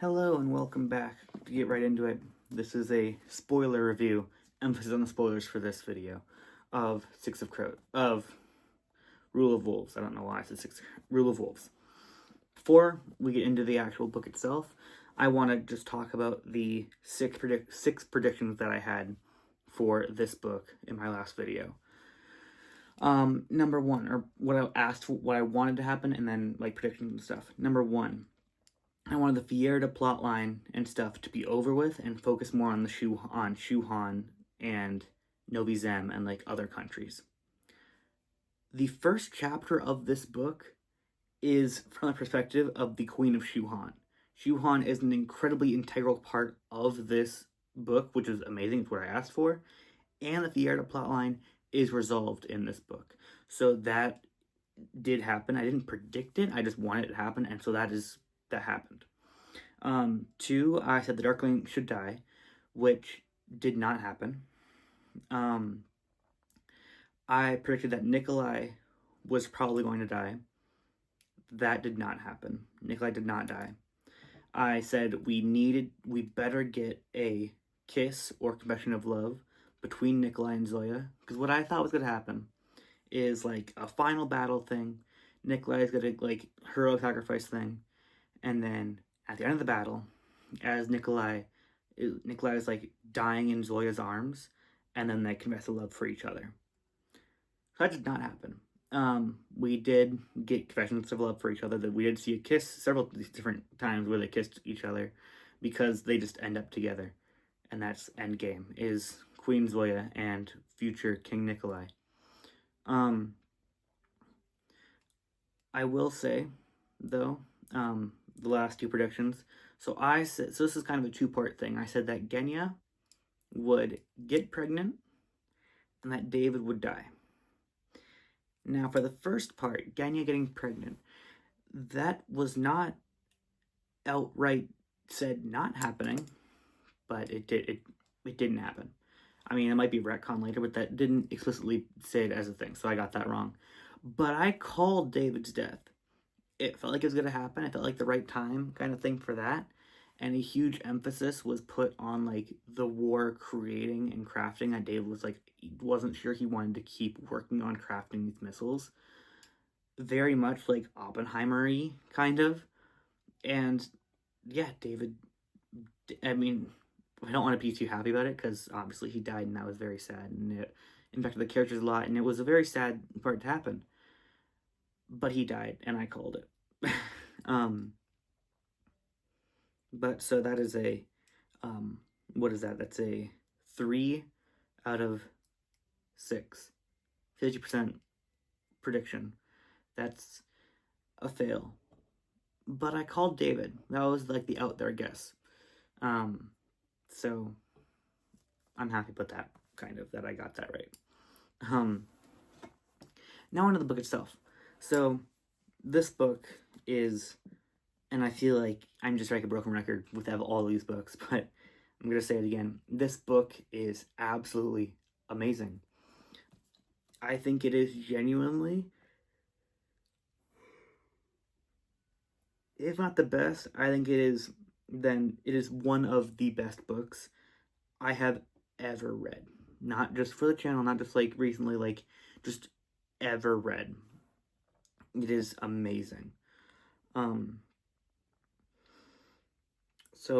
Hello and welcome back. To get right into it, this is a spoiler review, emphasis on the spoilers for this video, of Rule of Wolves. I don't know why I said Rule of Wolves. Before we get into the actual book itself, I want to just talk about the six predictions that I had for this book in my last video. Number one, or what I asked, what I wanted to happen, and then like predictions and stuff. Number one, I wanted the Fierda plotline and stuff to be over with and focus more on the Shuhan and Novi Zem and like other countries. The first chapter of this book is from the perspective of the Queen of Shuhan. Shuhan is an incredibly integral part of this book, which is amazing. It's what I asked for. And the Fierda plotline is resolved in this book. So that did happen. I didn't predict it. I just wanted it to happen. And so that happened. Two, I said the Darkling should die, which did not happen. I predicted that Nikolai was probably going to die. That did not happen. Nikolai did not die. I said we better get a kiss or confession of love between Nikolai and Zoya, because what I thought was going to happen is like a final battle thing. Nikolai is going to like heroic sacrifice thing, and then at the end of the battle, as Nikolai is like dying in Zoya's arms, and then they confess a love for each other. So that did not happen. We did get confessions of love for each other. That we did see a kiss several different times where they kissed each other, because they just end up together, and that's Endgame is Queen Zoya and future King Nikolai. I will say, though, the last two predictions. So this is kind of a two-part thing. I said that Genya would get pregnant and that David would die. Now, for the first part, Genya getting pregnant, that was not outright said not happening, but it didn't happen. I mean, it might be retcon later, but that didn't explicitly say it as a thing, so I got that wrong. But I called David's death. It felt like it was going to happen. It felt like the right time kind of thing for that. And a huge emphasis was put on like the war creating and crafting that David was like, he wasn't sure he wanted to keep working on crafting these missiles. Very much like Oppenheimer-y kind of. And yeah, David, I mean, I don't want to be too happy about it because obviously he died and that was very sad. And it impacted the characters a lot and it was a very sad part to happen. But he died, and I called it. But so that is a, what is that? That's a 3 out of 6. 50% prediction. That's a fail. But I called David. That was like the out there guess. So I'm happy with that, kind of, that I got that right. Now onto the book itself. So, this book is, and I feel like I'm just like a broken record with all these books, but I'm going to say it again. This book is absolutely amazing. I think it is genuinely, if not the best, I think it is one of the best books I have ever read. Not just for the channel, not just like recently, like just ever read. It is amazing. So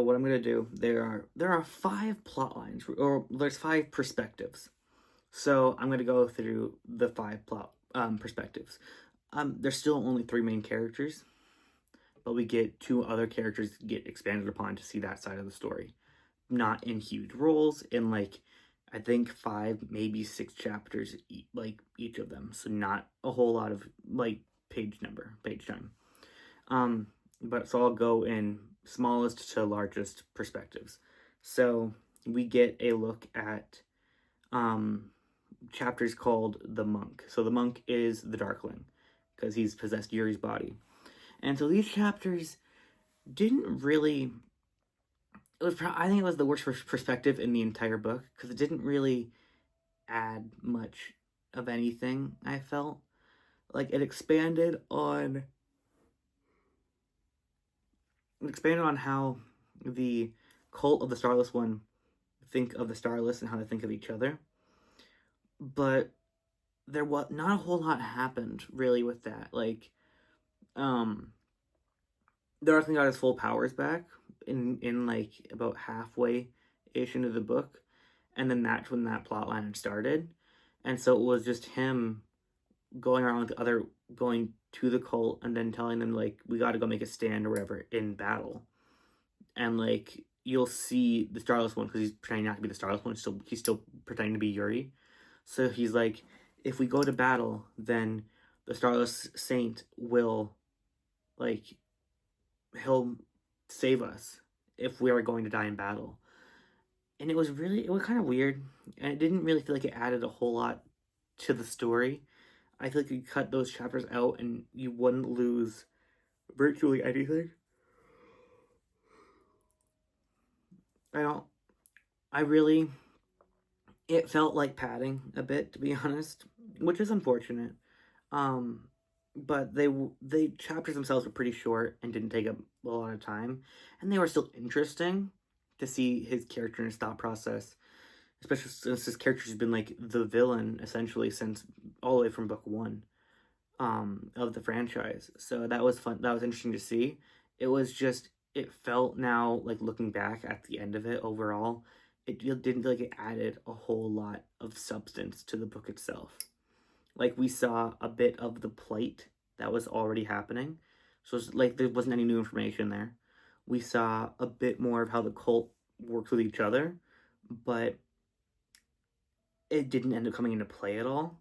what I'm gonna do, there are 5 plot lines, or there's 5 perspectives. So I'm gonna go through the 5 plot perspectives. There's still only 3 main characters, but we get 2 other characters get expanded upon to see that side of the story. Not in huge roles, in like I think 5, maybe 6 chapters, like each of them. So not a whole lot of like page time. But so I'll go in smallest to largest perspectives. So we get a look at chapters called The Monk. So the monk is the Darkling, because he's possessed Yuri's body. And so these chapters didn't really, I think it was the worst perspective in the entire book, because it didn't really add much of anything, I felt. Like, it expanded on how the cult of the Starless One think of the Starless and how they think of each other. But there was not a whole lot happened really with that. Like, Darkling got his full powers back in like about halfway ish into the book, and then that's when that plot line had started, and so it was just him going around with the other going to the cult and then telling them like we got to go make a stand or whatever in battle, and like you'll see the Starless One because he's pretending not to be the Starless One, so he's still pretending to be Yuri. So he's like, if we go to battle, then the Starless Saint will like he'll save us if we are going to die in battle. And it was kind of weird, and it didn't really feel like it added a whole lot to the story. I feel like you cut those chapters out and you wouldn't lose virtually anything. I don't. I really. It felt like padding a bit, to be honest, which is unfortunate. Um, but they chapters themselves were pretty short and didn't take up a lot of time, and they were still interesting to see his character and his thought process, especially since his character's been like the villain essentially since all the way from book one, of the franchise. So that was fun. That was interesting to see. It was just it felt now like looking back at the end of it overall, it didn't feel like it added a whole lot of substance to the book itself. Like we saw a bit of the plight that was already happening. So it's like there wasn't any new information there. We saw a bit more of how the cult works with each other, but it didn't end up coming into play at all.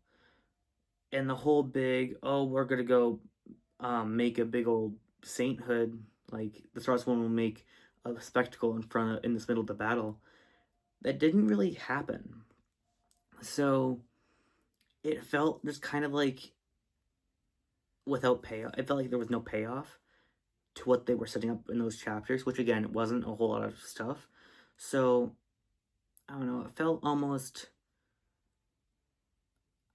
And the whole big, oh, we're gonna go make a big old sainthood, like the Stars One will make a spectacle in this middle of the battle. That didn't really happen. So it felt just kind of like without payoff. It felt like there was no payoff to what they were setting up in those chapters, which again wasn't a whole lot of stuff. So I don't know. It felt almost.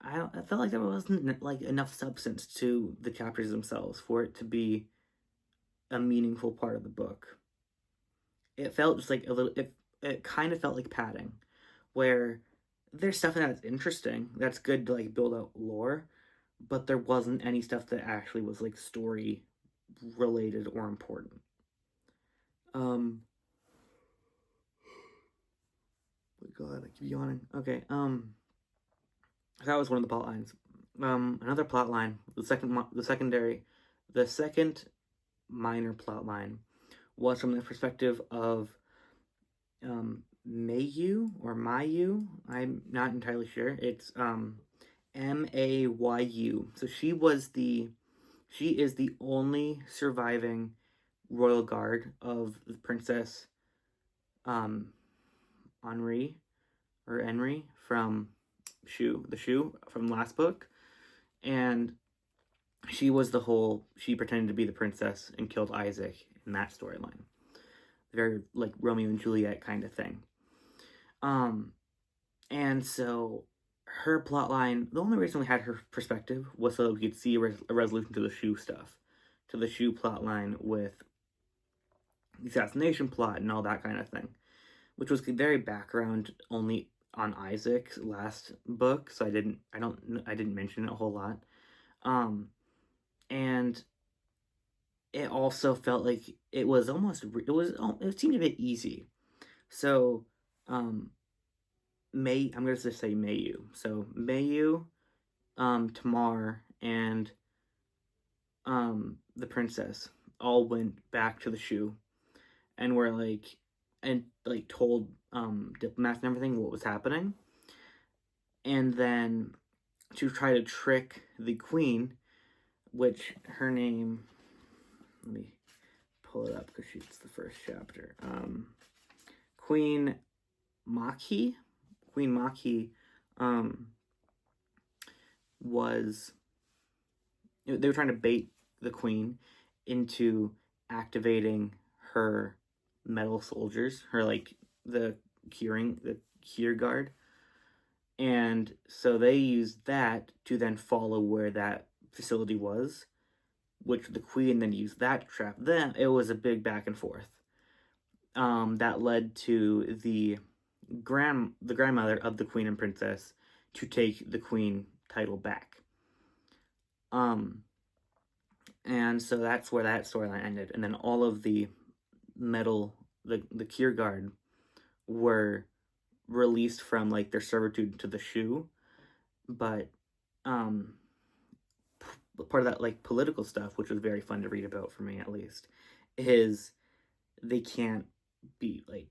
I felt like there wasn't like enough substance to the chapters themselves for it to be a meaningful part of the book. It felt just like a little. It kind of felt like padding, where there's stuff in that that's interesting, that's good to like build out lore, but there wasn't any stuff that actually was like story related or important. Um, oh God, I keep yawning. Okay, that was one of the plot lines. Another plot line, the second minor plot line was from the perspective of Mayu or Mayu. I'm not entirely sure. It's Mayu. So she is the only surviving royal guard of the Princess Henri or Henry from the Shoe from last book, and she pretended to be the princess and killed Isaac in that storyline. Very like Romeo and Juliet kind of thing. And so her plot line, the only reason we had her perspective was so that we could see a resolution to the Shoe stuff, to the Shoe plot line with the assassination plot and all that kind of thing, which was very background only on Isaac's last book, so I didn't mention it a whole lot. And it also felt like it seemed a bit easy. So, I'm gonna just say Mayu. So Mayu, Tamar, and the princess all went back to the Shoe, and were like told diplomats and everything what was happening, and then to try to trick the queen, which her name, let me pull it up because it's the first chapter. Queen Maki was, they were trying to bait the queen into activating her metal soldiers, her like the cure guard, and so they used that to then follow where that facility was, which the queen then used that to trap them. It was a big back and forth. that led to the grandmother of the queen and princess to take the queen title back. Um, and so that's where that storyline ended. And then all of the the Kier Guard were released from like their servitude to the Shu, but um, part of that like political stuff, which was very fun to read about for me at least, is they can't be like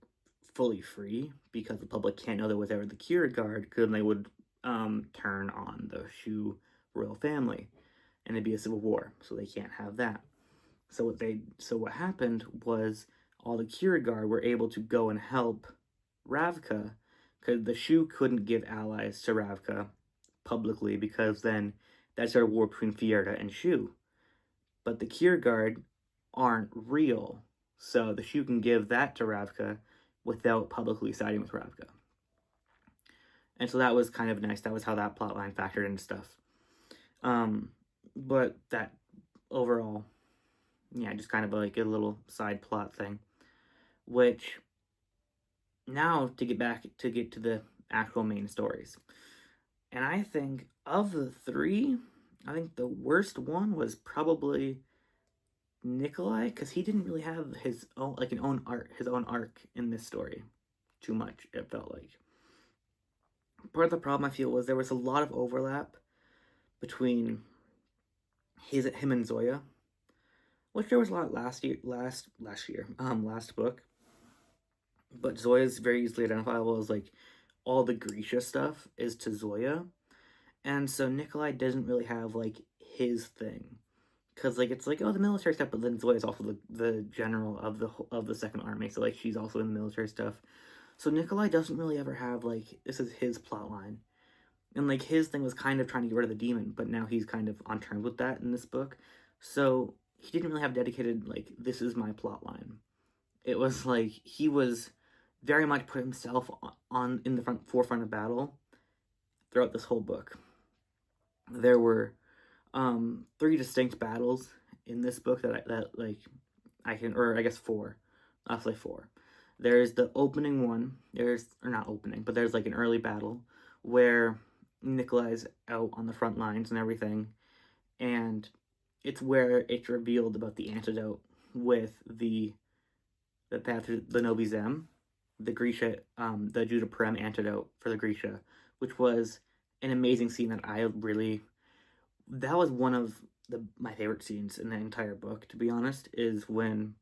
fully free because the public can't know they're without the Kier Guard, because then they would turn on the Shu royal family, and it'd be a civil war. So they can't have that. So what happened was all the Kier Guard were able to go and help Ravka, because the Shu couldn't give allies to Ravka publicly, because then that started a war between Fierda and Shu. But the Kier Guard aren't real, so the Shu can give that to Ravka without publicly siding with Ravka. And so that was kind of nice. That was how that plotline factored into stuff. But that overall, yeah, just kind of like a little side plot thing. Which, now to get to the actual main stories. And I think of the three, I think the worst one was probably Nikolai, because he didn't really have his own his own arc in this story too much, it felt like. Part of the problem I feel was there was a lot of overlap between him and Zoya, which there was a lot last book. But Zoya's very easily identifiable as like all the Grisha stuff is to Zoya, and so Nikolai doesn't really have like his thing, because like it's like, oh, the military stuff, but then Zoya's also the general of the second army, so like she's also in the military stuff. So Nikolai doesn't really ever have like, this is his plot line. And like his thing was kind of trying to get rid of the demon, but now he's kind of on terms with that in this book. So he didn't really have dedicated like, this is my plot line. It was like he was very much put himself on in the forefront of battle throughout this whole book. There were 3 distinct battles in this book that I can, or I guess 4. I'll say 4. There's the opening one. There's like an early battle where Nikolai's out on the front lines and everything, and it's where it's revealed about the antidote with the path to the Novi Zem, the Grisha, the Judah Prem antidote for the Grisha, which was an amazing scene that was one of my favorite scenes in the entire book, to be honest, is when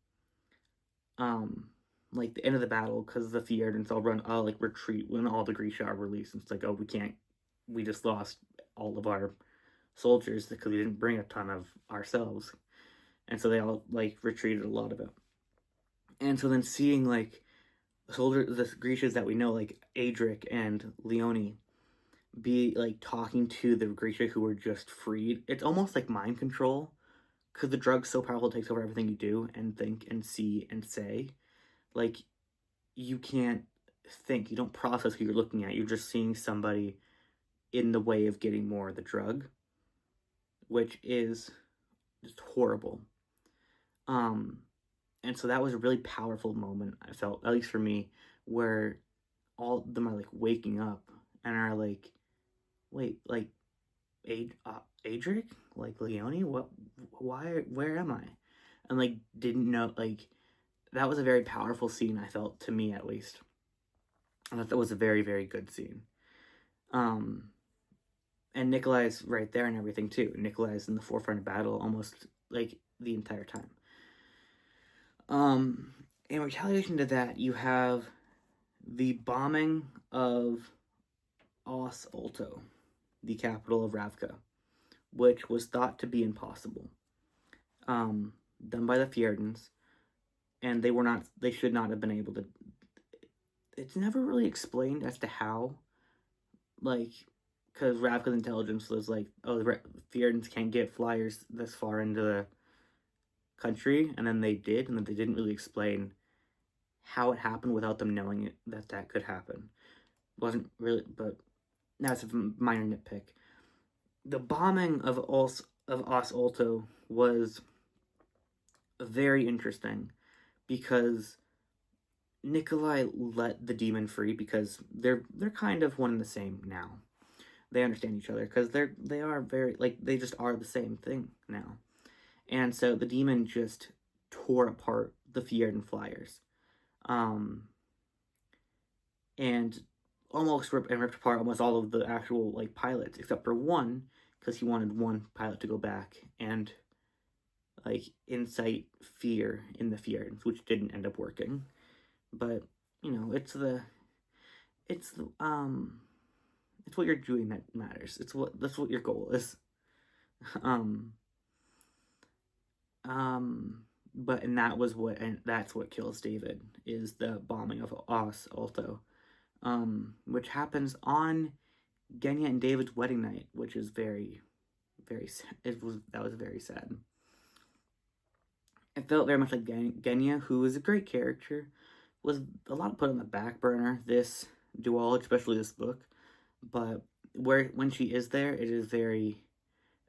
like the end of the battle, because the Fierdans all retreat when all the Grisha are released, and it's like, oh, we just lost all of our soldiers because we didn't bring a ton of ourselves, and so they all like retreated a lot of it. And so then seeing like the Grishas that we know, like Adric and Leonie, be like talking to the Grisha who were just freed, it's almost like mind control, because the drug's so powerful, it takes over everything you do and think and see and say. Like, you can't think, you don't process who you're looking at, you're just seeing somebody in the way of getting more of the drug, which is just horrible. And so that was a really powerful moment, I felt, at least for me, where all of them are like waking up and are like, wait, like Adric, like Leonie, where am I? And like didn't know, like that was a very powerful scene, I felt, to me at least. I thought that was a very, very good scene. And Nikolai's right there and everything too. Nikolai's in the forefront of battle almost like the entire time. In retaliation to that, you have the bombing of Os Ulto, the capital of Ravka, which was thought to be impossible. Done by the Fierdans, and they should not have been able to. It's never really explained as to how, like, because Ravka's intelligence was like, oh, the Fierdans can't get flyers this far into the country, and then they did, and then they didn't really explain how it happened without them knowing that could happen. It wasn't really, but that's a minor nitpick. The bombing of Os Ulto was very interesting, because Nikolai let the demon free because they're kind of one and the same now. They understand each other because they are very, like, they just are the same thing now. And so the demon just tore apart the Fjerdan flyers, and almost ripped apart almost all of the actual, like, pilots except for one, because he wanted one pilot to go back and, like, incite fear in the Fjerdans, which didn't end up working. But it's it's what you're doing that matters. That's what your goal is. Um, but and that's what kills David, is the bombing of Os Alto, which happens on Genya and David's wedding night, which is very, very sad. That was very sad. It felt very much like Genya, who is a great character, was a lot put on the back burner this duology, especially this book. But when she is there, it is very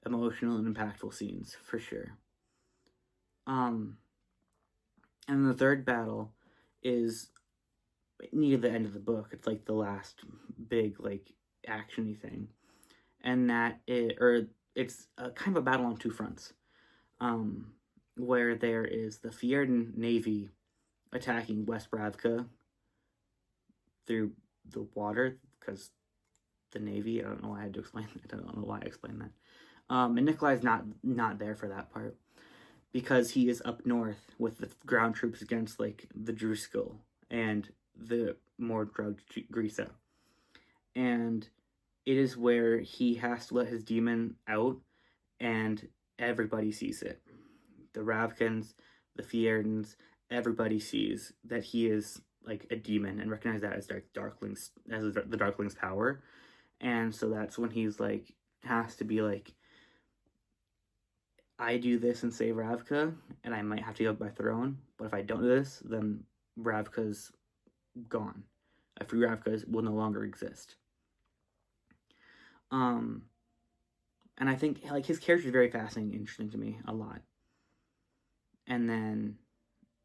emotional and impactful scenes for sure. And the third battle is near the end of the book. It's like the last big, like, actiony thing, and it's a kind of a battle on two fronts, where there is the Fjerdan navy attacking West Bravka through the water, because the navy. I don't know why I had to explain that. I don't know why I explained that. And Nikolai's not there for that part, because he is up north with the ground troops against, like, the Druskil and the more drugged Grisa. And it is where he has to let his demon out, and everybody sees it. The Ravkans, the Fjerdans, everybody sees that he is, like, a demon, and recognize that as the Darkling's power. And so that's when he's like, has to be like, I do this and save Ravka, and I might have to give up my throne, but if I don't do this, then Ravka's gone. Free Ravka will no longer exist. And I think, like, his character is very fascinating and interesting to me a lot. And then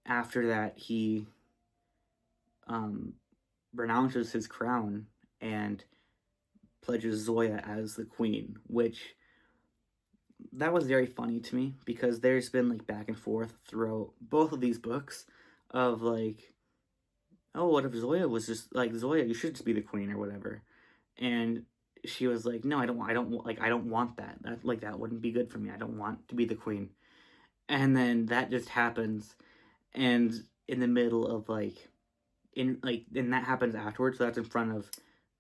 after that, he renounces his crown and pledges Zoya as the queen, which, that was very funny to me, because there's been, like, back and forth throughout both of these books of, like, oh, what if Zoya was just like, Zoya, you should just be the queen or whatever. And she was like, no, I don't want that. That wouldn't be good for me. I don't want to be the queen. And then that just happens, and in the middle of, like, and that happens afterwards. So that's in front of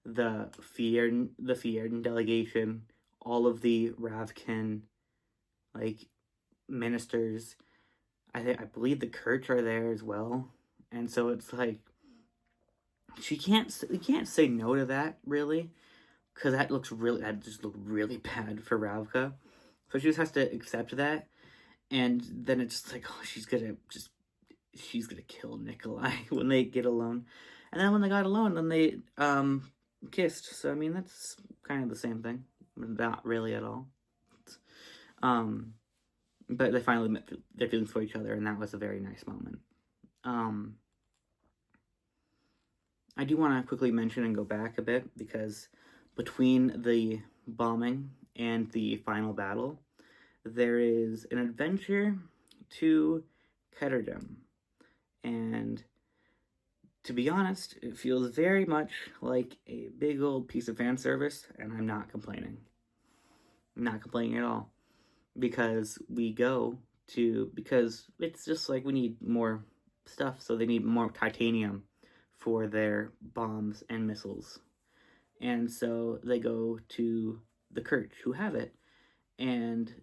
the Fjerdan delegation, all of the Ravkan, like, ministers. I believe the Kirch are there as well, and so it's like, we can't say no to that, really, because that just looked really bad for Ravka. So she just has to accept that, and then it's just like, oh, she's gonna kill Nikolai when they get alone. And then when they got alone, then they kissed. So I mean, that's kind of the same thing, not really at all. But they finally met their feelings for each other, and that was a very nice moment. I do want to quickly mention and go back a bit, because between the bombing and the final battle, there is an adventure to Ketterdam. And to be honest, it feels very much like a big old piece of fan service, and I'm not complaining. I'm not complaining at all. Because it's just like, we need more stuff, so they need more titanium for their bombs and missiles. And so they go to the Kirch, who have it, and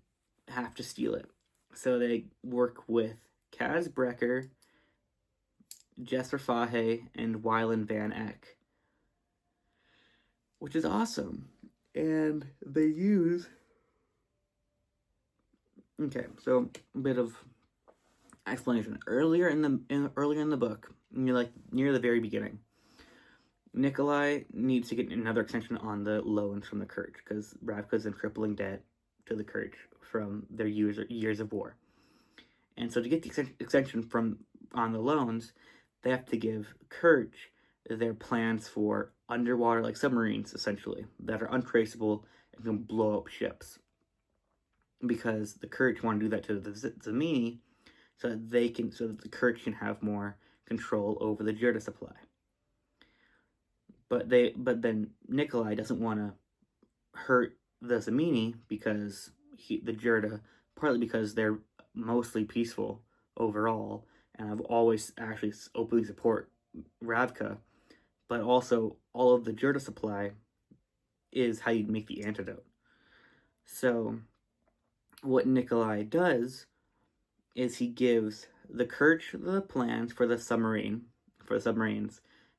have to steal it. So they work with Kaz Brecker, Jesper Fahey, and Wyland Van Eck, which is awesome. And they use... Okay, so a bit of explanation. Earlier in the book, near the very beginning, Nikolai needs to get another extension on the loans from the Kirch, because Ravka's in crippling debt to the Kirch from their years of war. And so to get the extension on the loans, they have to give Kirch their plans for underwater, like submarines, essentially, that are untraceable and can blow up ships. Because the Kirch want to do that to the Zamini, so that the Kirch can have more control over the Jirta supply. But then Nikolai doesn't want to hurt the Zamini because the Jirta, partly because they're mostly peaceful overall, and I've always actually openly support Ravka, but also all of the Jirta supply is how you make the antidote. So what Nikolai does is he gives the Kirch the plans for the submarines,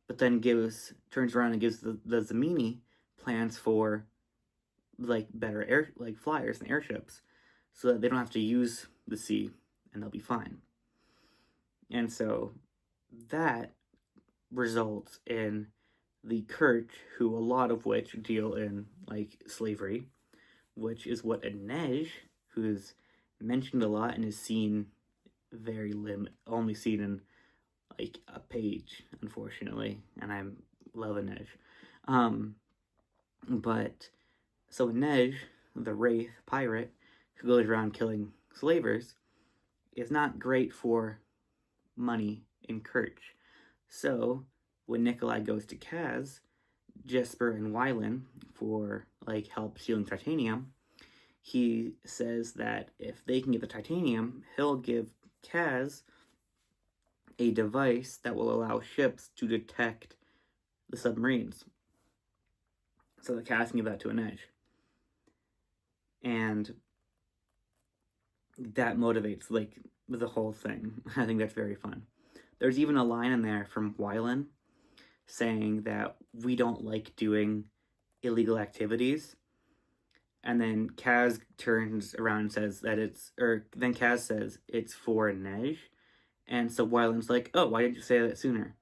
but then turns around and gives the Zamini plans for like better flyers and airships, so that they don't have to use the sea and they'll be fine. And so that results in the Kirch, who a lot of which deal in like slavery, which is what Inej, who's mentioned a lot and is seen only seen in like a page, unfortunately, and I love Inej. But so Inej, the Wraith pirate who goes around killing slavers, is not great for money in Kirch. So when Nikolai goes to Kaz, Jesper and Wylan for like help stealing titanium, he says that if they can get the titanium, he'll give Kaz a device that will allow ships to detect the submarines. So the Kaz can give that to Inej. And that motivates like the whole thing. I think that's very fun. There's even a line in there from Wylan saying that we don't like doing illegal activities. And then Kaz turns around and says that then Kaz says it's for Inej. And so Wylan's like, oh, why didn't you say that sooner?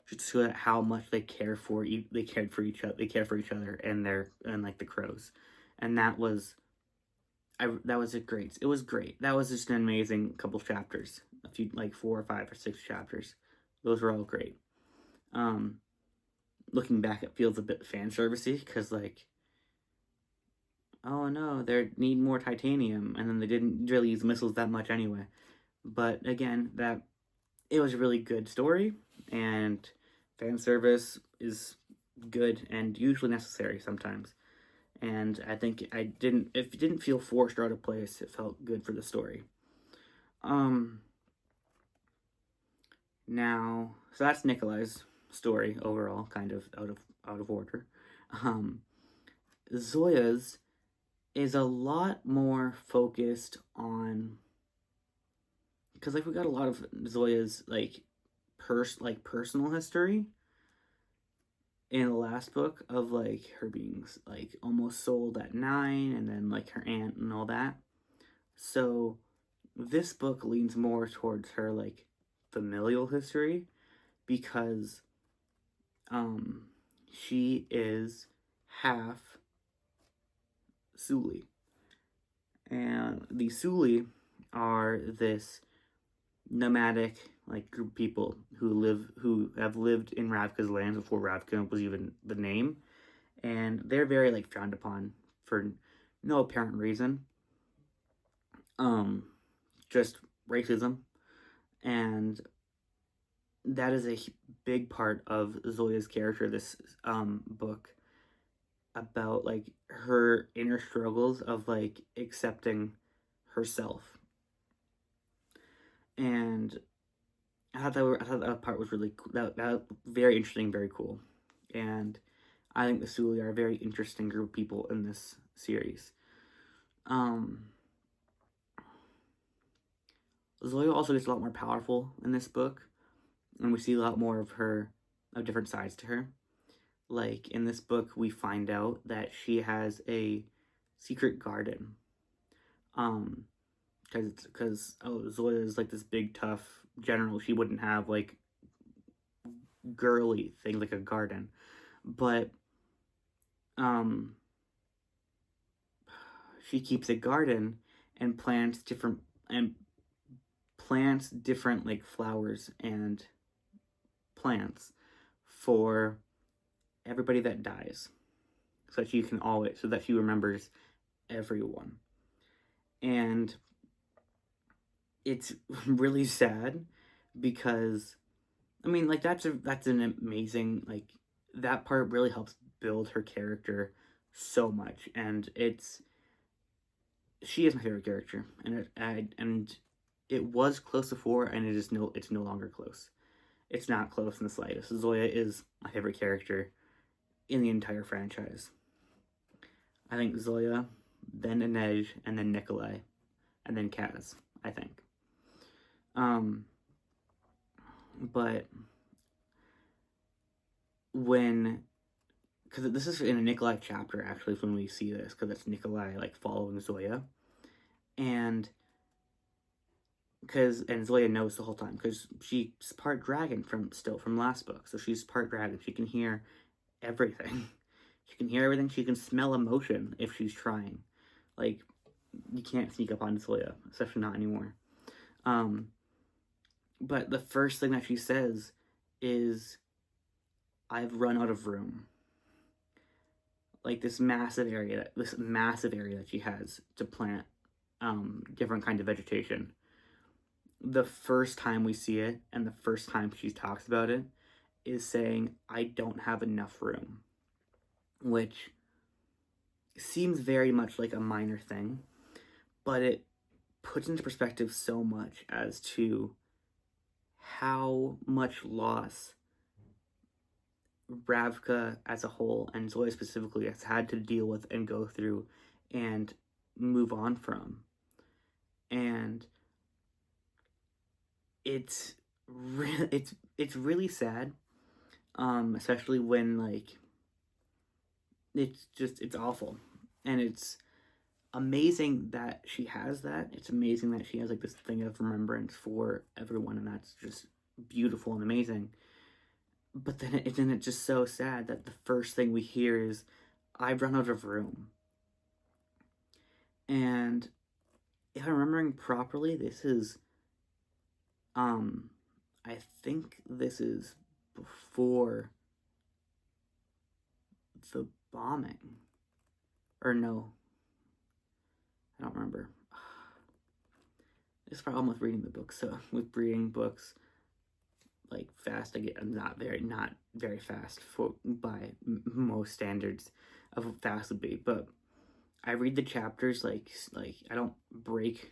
Just to show how much they care for each other and like the crows. And that was it was great. That was just an amazing couple chapters. A few, like 4 or 5 or 6 chapters. Those were all great. Looking back, it feels a bit fan servicey because like, oh no, they need more titanium, and then they didn't really use missiles that much anyway. But again, it was a really good story, and fan service is good and usually necessary sometimes. And I think if it didn't feel forced or out of place, it felt good for the story. Now, so that's Nikolai's story overall, kind of out of order. Zoya's is a lot more focused on, because like we got a lot of Zoya's like personal history in the last book of like her being like almost sold at 9 and then like her aunt and all that. So this book leans more towards her like familial history because she is half Suli. And the Suli are this nomadic like group of people who have lived in Ravka's lands before Ravka was even the name, and they're very like frowned upon for no apparent reason. Just racism, and that is a big part of Zoya's character. This book about like her inner struggles of like accepting herself. And I thought that part was really cool. That very interesting, very cool. And I think the Suli are a very interesting group of people in this series. Zoya also gets a lot more powerful in this book, and we see a lot more of different sides to her. Like in this book, we find out that she has a secret garden. Because Zoya is like this big tough general. She wouldn't have like girly things like a garden, but she keeps a garden and plants different like flowers and plants for everybody that dies, so that she remembers everyone. And it's really sad because, I mean, like, that's an amazing, like, that part really helps build her character so much, and she is my favorite character, and it was close before, and it's no longer close. It's not close in the slightest. Zoya is my favorite character in the entire franchise. I think Zoya, then Inej, and then Nikolai, and then Kaz, I think. But because this is in a Nikolai chapter, actually, when we see this, because it's Nikolai, like, following Zoya. And Zoya knows the whole time, because she's part dragon from last book, so she's part dragon. She can hear everything. She can hear everything. She can smell emotion if she's trying. Like, you can't sneak up on Zoya, especially not anymore. But the first thing that she says is, "I've run out of room." Like, this massive area that she has to plant different kinds of vegetation. The first time we see it, and the first time she talks about it, is saying, "I don't have enough room," which seems very much like a minor thing, but it puts into perspective so much as to how much loss Ravka as a whole, and Zoya specifically, has had to deal with and go through and move on from. And it's really sad, especially when, like, it's awful. And it's amazing that she has that. It's amazing that she has, like, this thing of remembrance for everyone, and that's just beautiful and amazing. But then it's just so sad that the first thing we hear is, "I've run out of room." And if I'm remembering properly, this is, I think this is before the bombing. Or no, I don't remember. It's probably almost reading the book, so with reading books, like, fast, I'm not very fast by most standards of what fast would be, but I read the chapters, like I don't break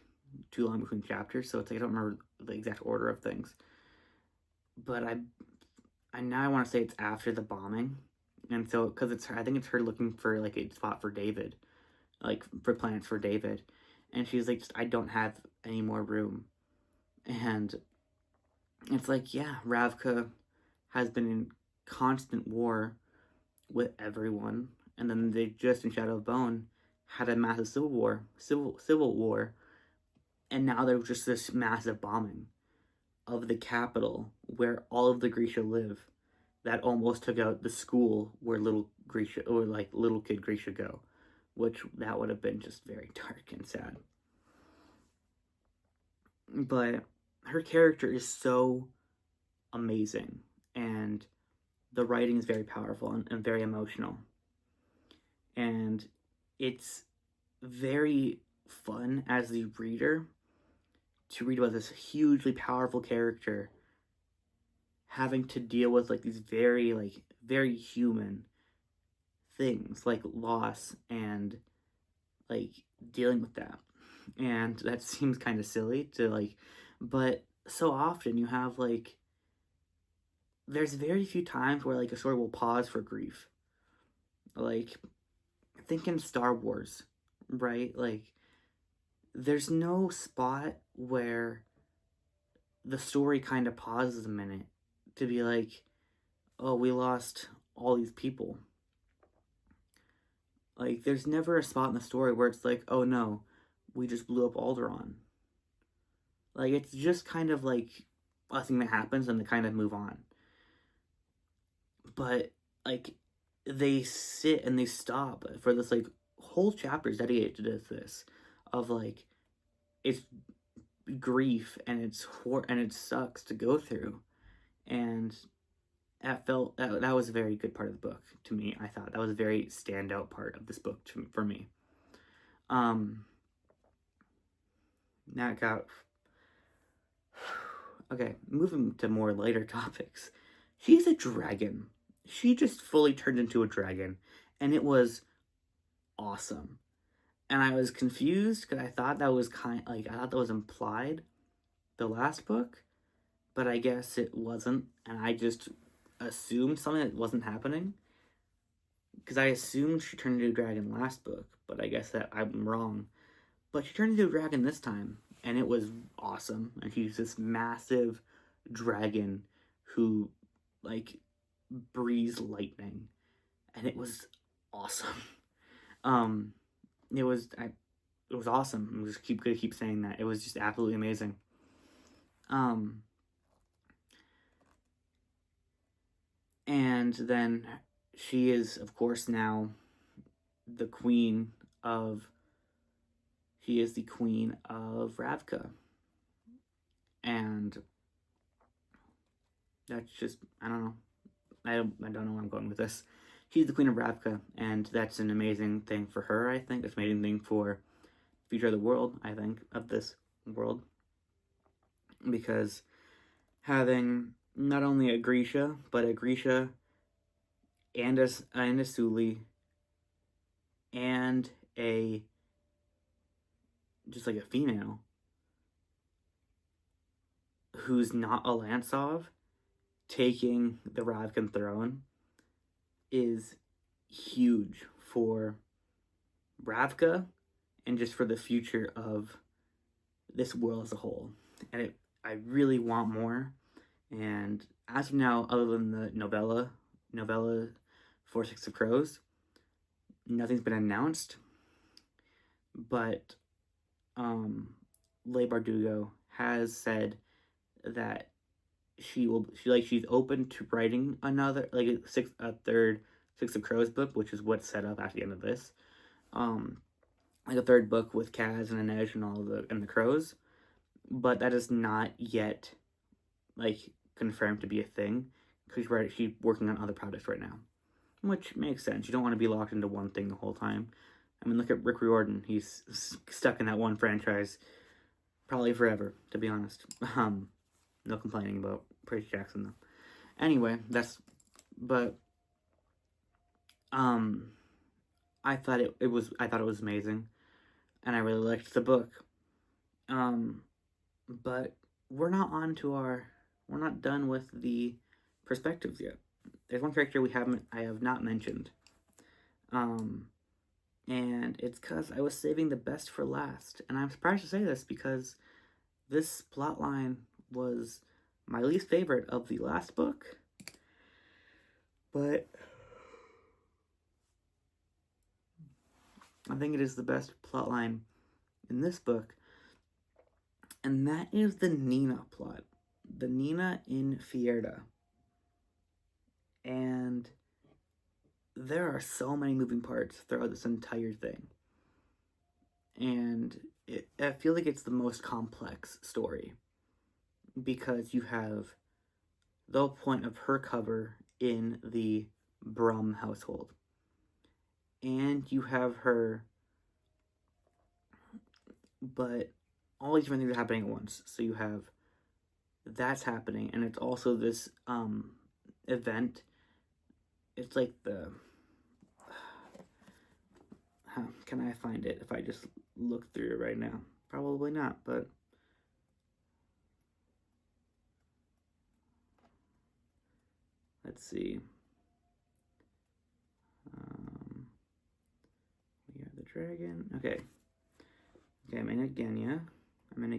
too long between chapters, so it's like I don't remember the exact order of things. But I now want to say it's after the bombing, and so because I think it's her looking for, like, a spot for David, like, for plants for David, and she's like, "I don't have any more room," and it's like, yeah, Ravka has been in constant war with everyone, and then they just in Shadow of Bone had a massive civil war, and now there's just this massive bombing of the capital where all of the Grisha live, that almost took out the school where little kid Grisha go, which that would have been just very dark and sad. But her character is so amazing, and the writing is very powerful and very emotional, and it's very fun as the reader to read about this hugely powerful character having to deal with, like, these very human things, like loss, and, like, dealing with that. And that seems kind of silly to, like, but so often you have, like, there's very few times where, like, a story will pause for grief. Like, think in Star Wars, right? Like, there's no spot where the story kind of pauses a minute to be like, "Oh, we lost all these people." Like, there's never a spot in the story where it's like, "Oh no, we just blew up Alderaan." Like, it's just kind of like a thing that happens and they kind of move on. But, like, they sit and they stop for this, like, whole chapter dedicated to this, of, like, it's grief, and it sucks to go through, and that was a very good part of the book to me. I thought that was a very standout part of this book for me. Now it got okay. Moving to more lighter topics. She's a dragon. She just fully turned into a dragon, and it was awesome. And I was confused because I thought that was I thought that was implied the last book, but I guess it wasn't, and I just assumed something that wasn't happening because I assumed she turned into a dragon last book, but I guess that I'm wrong. But she turned into a dragon this time, and it was awesome. And she's this massive dragon who like breathes lightning, and it was awesome. It was awesome. I'm just gonna keep saying that. It was just absolutely amazing. And then she is, of course, now the queen of. She is the queen of Ravka, and that's just I don't know. I don't know where I'm going with this. She's the queen of Ravka, and that's an amazing thing for her. I think it's an amazing thing for the future of the world. I think of this world because having not only a Grisha, but a Grisha and a Suli and a just like a female who's not a Lansov taking the Ravkan throne is huge for Ravka and just for the future of this world as a whole. And I really want more. And as of now, other than the novella for Six of Crows, nothing's been announced. But Leigh Bardugo has said that she's open to writing another a third Six of Crows book, which is what's set up at the end of this. Like a third book with Kaz and Inej and all the crows, but that is not yet like confirmed to be a thing because she's working on other projects right now, which makes sense. You don't want to be locked into one thing the whole time. I mean, look at Rick Riordan. He's stuck in that one franchise probably forever, to be honest. No complaining about Percy Jackson though. Anyway, I thought it was amazing, and I really liked the book. But we're not done with the perspectives yet. There's one character I have not mentioned. And it's because I was saving the best for last. And I'm surprised to say this because this plotline was my least favorite of the last book. But I think it is the best plotline in this book. And that is the Nina plot. The Nina in Fierda. And there are so many moving parts throughout this entire thing. And I feel like it's the most complex story. Because you have the whole point of her cover in the Brum household. And you have her, but all these different things are happening at once. So you have that's happening, and it's also this event. It's like how can I find it if I just look through it right now? Probably not, but let's see. We are the dragon. Okay, I'm in Agenya. I'm in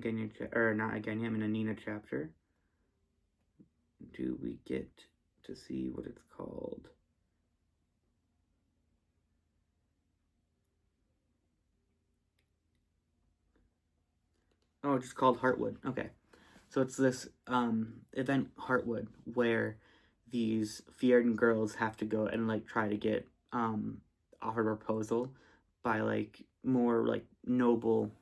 a Nina chapter. Do we get to see what it's called? Oh, it's just called Heartwood. Okay. So it's this event Heartwood where these Fierdan girls have to go and like try to get offered a proposal by like more like noblemen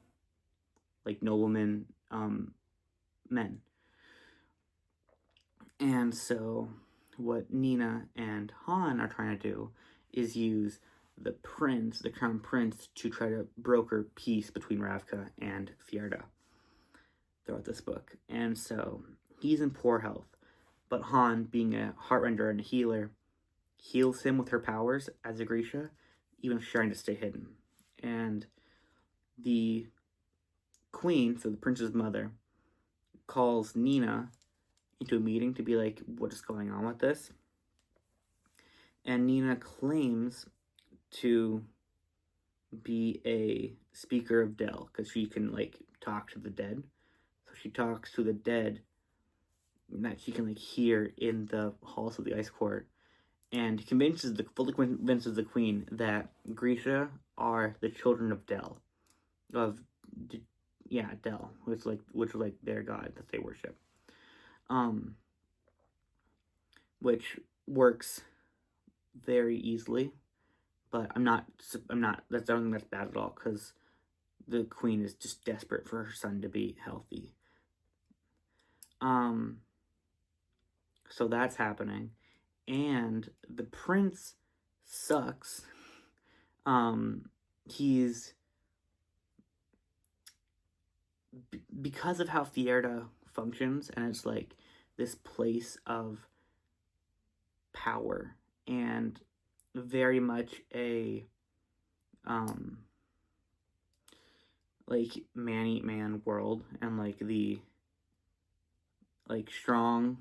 men. And so what Nina and Han are trying to do is use the crown prince, to try to broker peace between Ravka and Fjerda throughout this book. And so he's in poor health, but Han, being a heartrender and a healer, heals him with her powers as a Grisha, even if she's trying to stay hidden. And the queen, so the prince's mother, calls Nina into a meeting to be like, what is going on with this? And Nina claims to be a speaker of Del, because she can, like, talk to the dead. So she talks to the dead that she can, like, hear in the halls of the Ice Court, and fully convinces the queen that Grisha are the children of Del. Del, which was like their god that they worship. Which works very easily, but I don't think that's bad at all, because the queen is just desperate for her son to be healthy. So that's happening, and the prince sucks. He's, because of how Fjerda functions, and it's like this place of power and very much a like man-eat-man world, and like the strong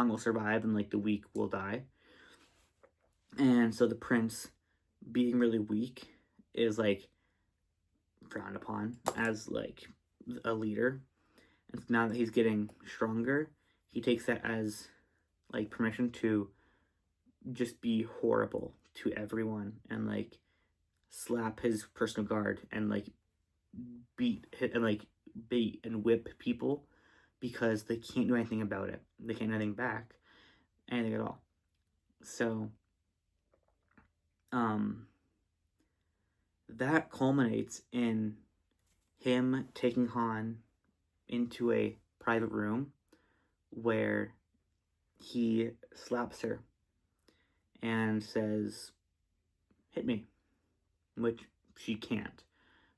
will survive and like the weak will die. And so the prince, being really weak, is like frowned upon as like a leader. And so now that he's getting stronger, he takes that as like permission to just be horrible to everyone, and like slap his personal guard, and like beat and whip people, because they can't do anything about it. They can't do anything back, anything at all. So that culminates in him taking Han into a private room where he slaps her and says, "Hit me," which she can't.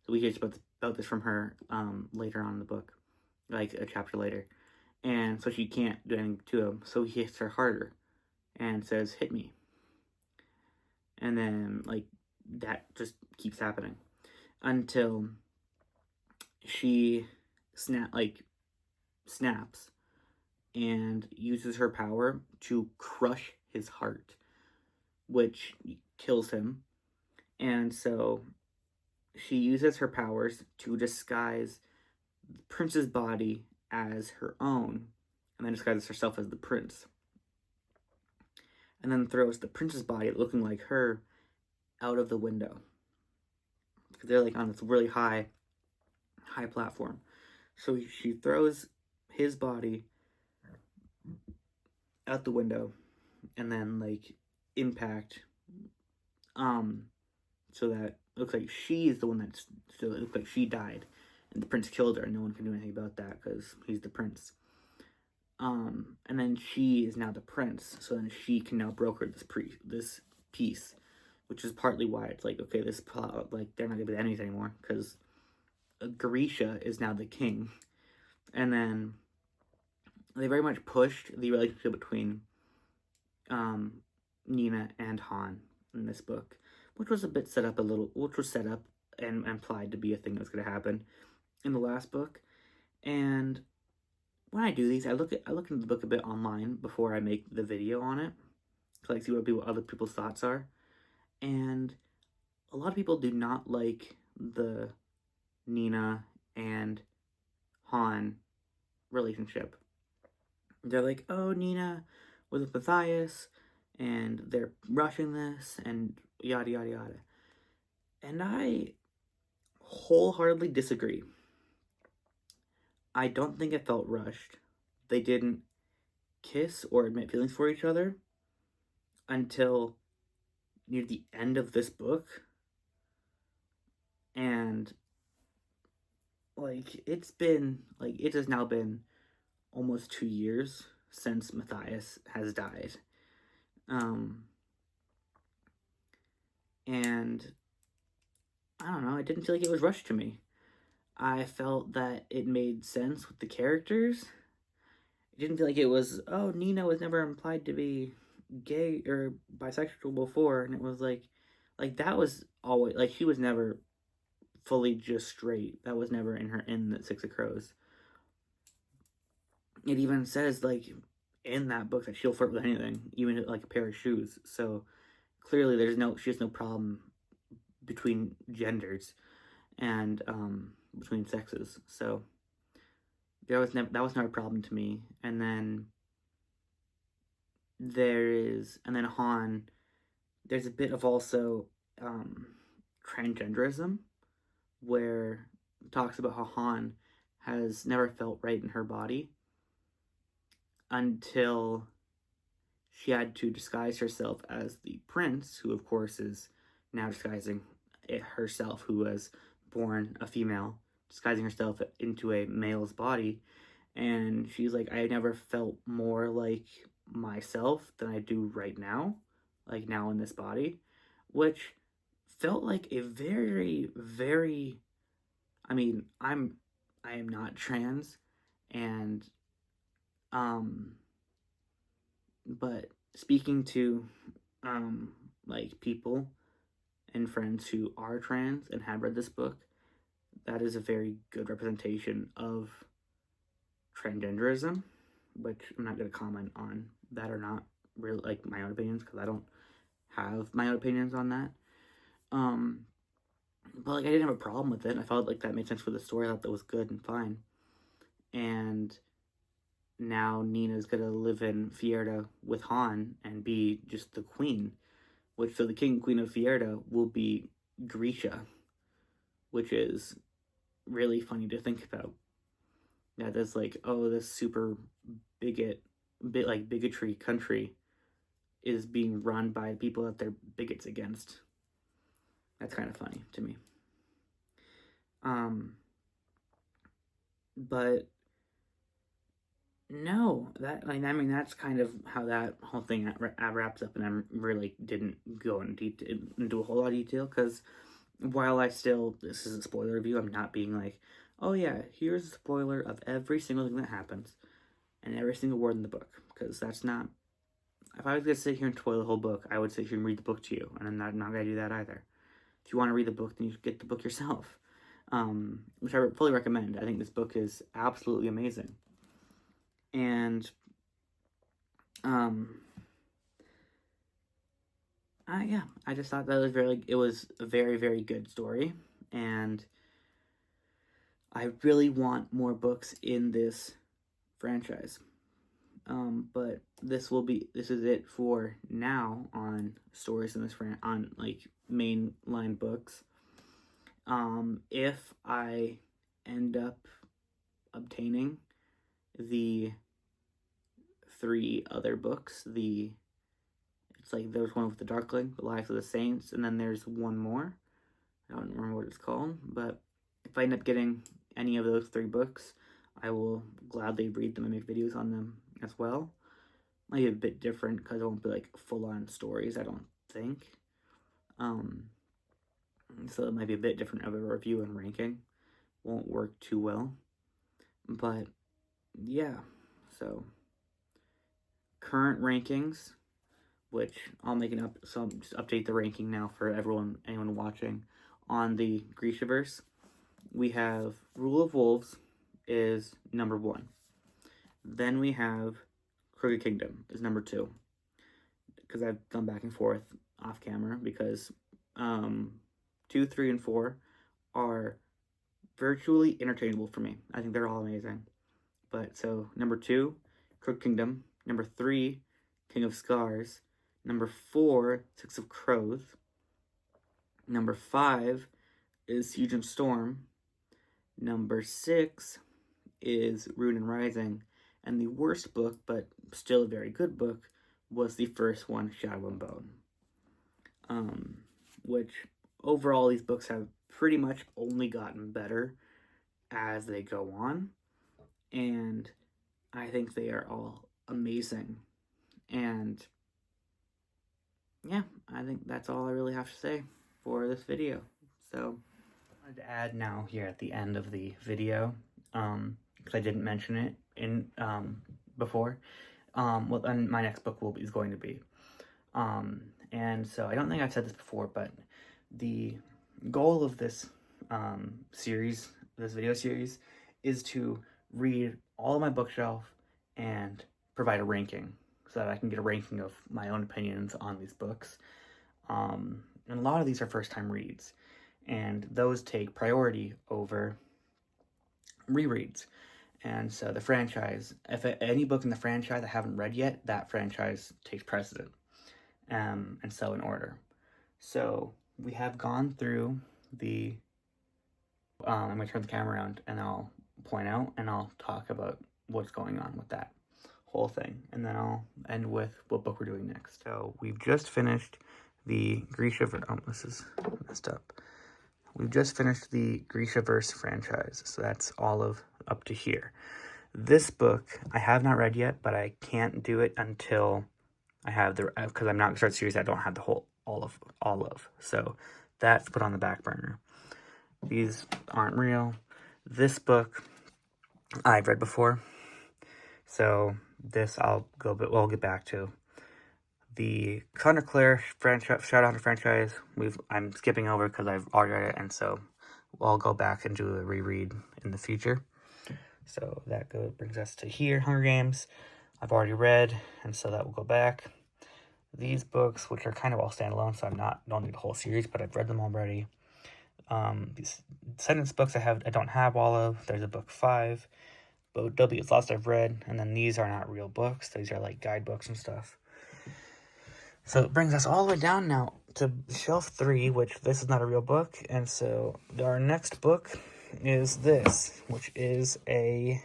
So we hear about this from her later on in the book, like a chapter later. And so she can't do anything to him, so he hits her harder and says, "Hit me." And then, like, that just keeps happening until she snaps and uses her power to crush his heart, which kills him. And so she uses her powers to disguise the prince's body as her own, and then disguises herself as the prince. And then throws the prince's body, looking like her, out of the window, because they're like on this really high platform. So she throws his body out the window, and then like impact, so that it looks like she's the one so it looks like she died, and the prince killed her, and no one can do anything about that because he's the prince. And then she is now the prince, so then she can now broker this peace, which is partly why it's like, okay, this plot, like, they're not gonna be enemies anymore, because Grisha is now the king. And then they very much pushed the relationship between Nina and Han in this book, which was set up and implied to be a thing that was going to happen in the last book. And when I do these, I look into the book a bit online before I make the video on it, to like see what other people's thoughts are. And a lot of people do not like the Nina and Han relationship. They're like, oh, Nina was with Matthias, and they're rushing this, and yada yada yada. And I wholeheartedly disagree. I don't think it felt rushed. They didn't kiss or admit feelings for each other until near the end of this book. And like it has now been almost 2 years since Matthias has died. And I don't know, it didn't feel like it was rushed to me. I felt that it made sense with the characters. It didn't feel like it was, oh, Nina was never implied to be gay or bisexual before, and it was like that was always, like, she was never fully just straight. That was never in the Six of Crows. It even says, like, in that book that she'll flirt with anything, even like a pair of shoes. So clearly she has no problem between genders and between sexes. So that was not a problem to me. And then Han, there's a bit of also transgenderism, where it talks about how Han has never felt right in her body until she had to disguise herself as the prince, who of course is now disguising herself, who was born a female, disguising herself into a male's body. And she's like, I never felt more like myself than I do right now, like now in this body, which felt like a very, very, I mean, I am not trans, and but speaking to like people and friends who are trans and have read this book, that is a very good representation of transgenderism, which I'm not going to comment on that or not, really, like, my own opinions, because I don't have my own opinions on that. But like, I didn't have a problem with it. I felt like that made sense for the story. I thought that was good and fine. And now Nina's gonna live in Fierda with Han and be just the queen, which, so the king and queen of Fierda will be Grisha, which is really funny to think about. That there's like, oh, this super bigotry country is being run by people that they're bigots against. That's kind of funny to me. But no, I mean, that's kind of how that whole thing wraps up, and I really didn't go into a whole lot of detail, because while this is a spoiler review, I'm not being like, oh yeah, here's a spoiler of every single thing that happens, and every single word in the book, because that's not, if I was going to sit here and spoil the whole book, I would sit here and read the book to you, and I'm not going to do that either. If you want to read the book, then you should get the book yourself, which I fully recommend. I think this book is absolutely amazing. And I just thought that it was a very, very good story, and I really want more books in this franchise. But this is it for now on stories in this on like mainline books. If I end up obtaining the 3 other books, it's like there's one with the Darkling, The Lives of the Saints, and then there's one more. I don't remember what it's called, but if I end up getting any of those 3 books, I will gladly read them and make videos on them as well. Might be a bit different because it won't be like full-on stories, I don't think. So it might be a bit different of a review and ranking. Won't work too well. But yeah, so current rankings, which I'll make so I'll just update the ranking now for anyone watching on the Grishaverse. We have Rule of Wolves is number 1. Then we have Crooked Kingdom is number 2. Because I've gone back and forth off camera, because 2, 3, and 4 are virtually interchangeable for me. I think they're all amazing. But so number 2, Crooked Kingdom. Number 3, King of Scars. Number 4, Six of Crows. Number 5 is Siege and Storm. Number 6 is Rune and Rising. And the worst book, but still a very good book, was the first one, Shadow and Bone. Which, overall, these books have pretty much only gotten better as they go on. And I think they are all amazing. And yeah, I think that's all I really have to say for this video. So I wanted to add now here at the end of the video, because I didn't mention it in before, what my next book is going to be. And so I don't think I've said this before, but the goal of this this video series, is to read all of my bookshelf and provide a ranking so that I can get a ranking of my own opinions on these books. And a lot of these are first-time reads, and those take priority over rereads. And so the franchise, if any book in the franchise I haven't read yet, that franchise takes precedent. And so in order. So we have gone through the, I'm going to turn the camera around and I'll point out and I'll talk about what's going on with that whole thing. And then I'll end with what book we're doing next. So we've just finished the Grisha, oh, this is messed up. We've just finished the Grishaverse franchise. So that's all of up to here. This book I have not read yet, but I can't do it until I have because I'm not going to start a series I don't have the whole, all of. So that's put on the back burner. These aren't real. This book I've read before. So this we'll get back to. The Thunder Claire franchise, Shadowhunter franchise, I'm skipping over because I've already read it, and so I'll go back and do a reread in the future. So that brings us to here, Hunger Games. I've already read, and so that will go back. These books, which are kind of all standalone, so don't need a whole series, but I've read them already. These sentence books I don't have all of. There's a book 5. But W is Lost I've read, and then these are not real books. These are like guidebooks and stuff. So it brings us all the way down now to shelf 3, which this is not a real book, and so our next book is this, which is a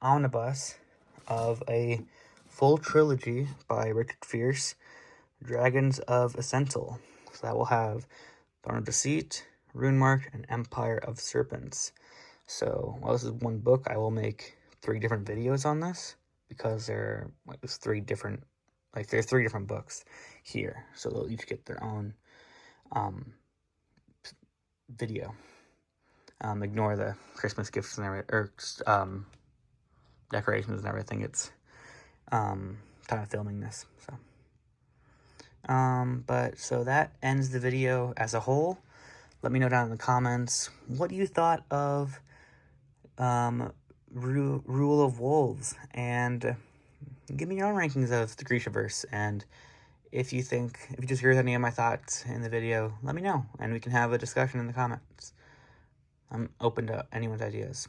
omnibus of a full trilogy by Richard Fierce, Dragons of Essental. So that will have Throne of Deceit, Runemark, and Empire of Serpents. So while this is one book, I will make 3 different videos on this, because there's 3 different books here, so they'll each get their own video. Ignore the Christmas gifts and everything, decorations and everything. It's time of filming this, so. But so that ends the video as a whole. Let me know down in the comments what you thought of Rule of Wolves, and give me your own rankings of the Grishaverse. And if you disagree with any of my thoughts in the video, let me know, and we can have a discussion in the comments. I'm open to anyone's ideas.